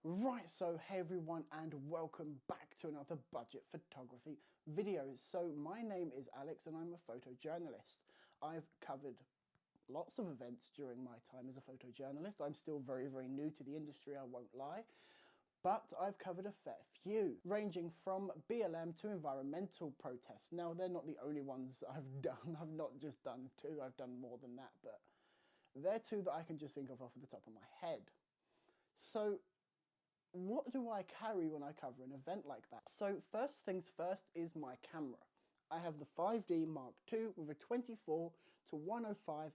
Right, so hey everyone and welcome back to another budget photography video. So my name is Alex and I'm a photojournalist. I've covered lots of events during my time as a photojournalist. I'm still very new to the industry, I won't lie. But I've covered a fair few, ranging from BLM to environmental protests. Now, they're not the only ones I've done. I've not just done two, I've done more than that, but they're two that I can just think of off the top of my head. So what do I carry when I cover an event like that? So first things first is my camera. I have the 5D Mark II with a 24 to 105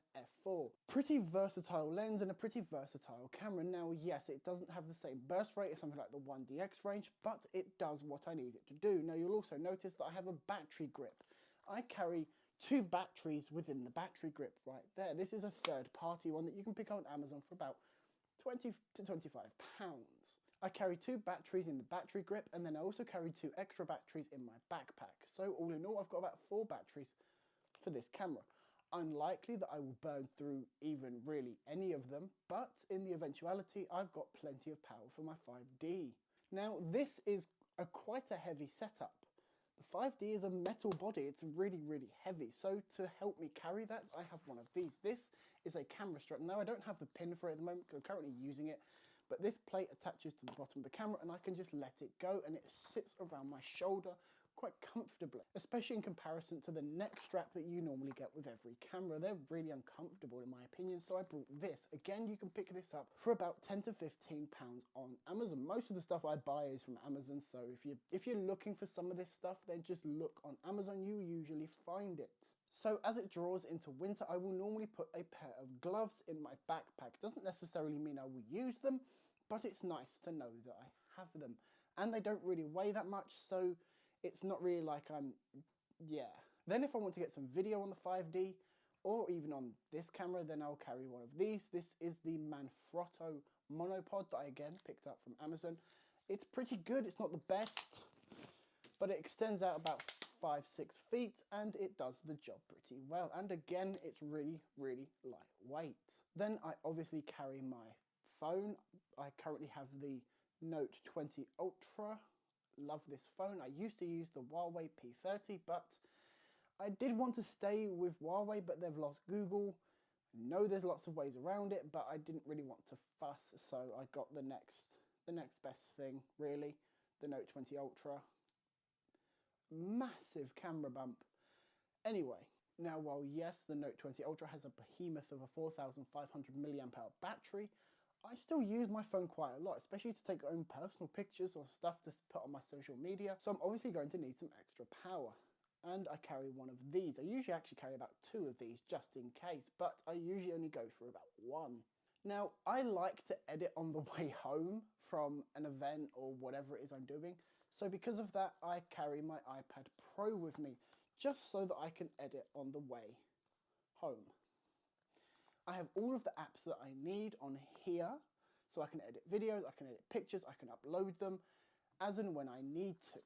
f4. Pretty versatile lens and a pretty versatile camera. Now yes, it doesn't have the same burst rate as something like the 1DX range, but it does what I need it to do. Now you'll also notice that I have a battery grip. I carry two batteries within the battery grip right there. This is a third-party one that you can pick up on Amazon for about 20 to 25 pounds. I carry two batteries in the battery grip, and then I also carry two extra batteries in my backpack. So all in all, I've got about 4 batteries for this camera. Unlikely that I will burn through even really any of them, but in the eventuality, I've got plenty of power for my 5D. Now, this is quite a heavy setup. The 5D is a metal body, it's really heavy, so to help me carry that, I have one of these. This is a camera strap. Now I don't have the pin for it at the moment, I'm currently using it, but this plate attaches to the bottom of the camera and I can just let it go and it sits around my shoulder quite comfortably, especially in comparison to the neck strap that you normally get with every camera. They're really uncomfortable in my opinion, so I brought this. Again, you can pick this up for about 10 to 15 pounds on Amazon. Most of the stuff I buy is from Amazon, so if you're looking for some of this stuff, then just look on Amazon, you usually find it. So as it draws into winter, I will normally put a pair of gloves in my backpack. Doesn't necessarily mean I will use them, but it's nice to know that I have them. And they don't really weigh that much, so it's not really like yeah. Then if I want to get some video on the 5D, or even on this camera, then I'll carry one of these. This is the Manfrotto monopod that I again picked up from Amazon. It's pretty good, it's not the best, but it extends out about 5-6 feet and it does the job pretty well. And again, it's really lightweight. Then I obviously carry my phone. I currently have the Note 20 Ultra. Love this phone. I used to use the Huawei P30, but I did want to stay with Huawei, but they've lost Google. I know there's lots of ways around it, but I didn't really want to fuss, so I got the next best thing, really, the Note 20 Ultra. Massive camera bump. Anyway, now while yes, the Note 20 Ultra has a behemoth of a 4,500 milliamp hour battery, I still use my phone quite a lot, especially to take own personal pictures or stuff to put on my social media. So I'm obviously going to need some extra power. And I carry one of these. I usually actually carry about 2 of these just in case, but I usually only go for about 1. Now, I like to edit on the way home from an event or whatever it is I'm doing. So because of that, I carry my iPad Pro with me, just so that I can edit on the way home. I have all of the apps that I need on here, so I can edit videos, I can edit pictures, I can upload them as and when I need to.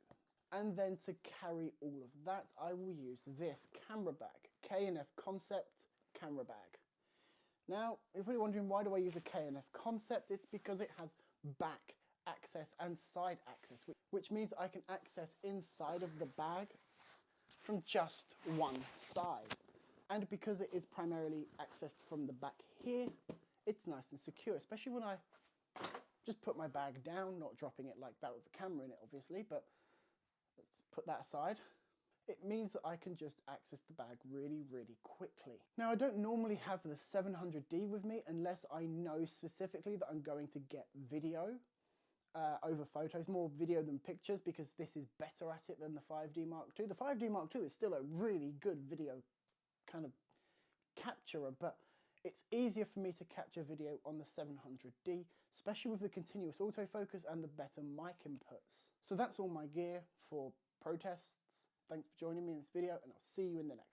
And then to carry all of that, I will use this camera bag, K&F Concept camera bag. Now, if you're wondering why do I use a K&F Concept, it's because it has back access and side access, which means I can access inside of the bag from just one side. And because it is primarily accessed from the back here, it's nice and secure, especially when I just put my bag down, not dropping it like that with a camera in it, obviously, but let's put that aside. It means that I can just access the bag really quickly. Now, I don't normally have the 700D with me unless I know specifically that I'm going to get video over photos, more video than pictures, because this is better at it than the 5D Mark II. The 5D Mark II is still a really good video kind of capturer, but it's easier for me to capture video on the 700D, especially with the continuous autofocus and the better mic inputs. So that's all my gear for protests. Thanks for joining me in this video, and I'll see you in the next one.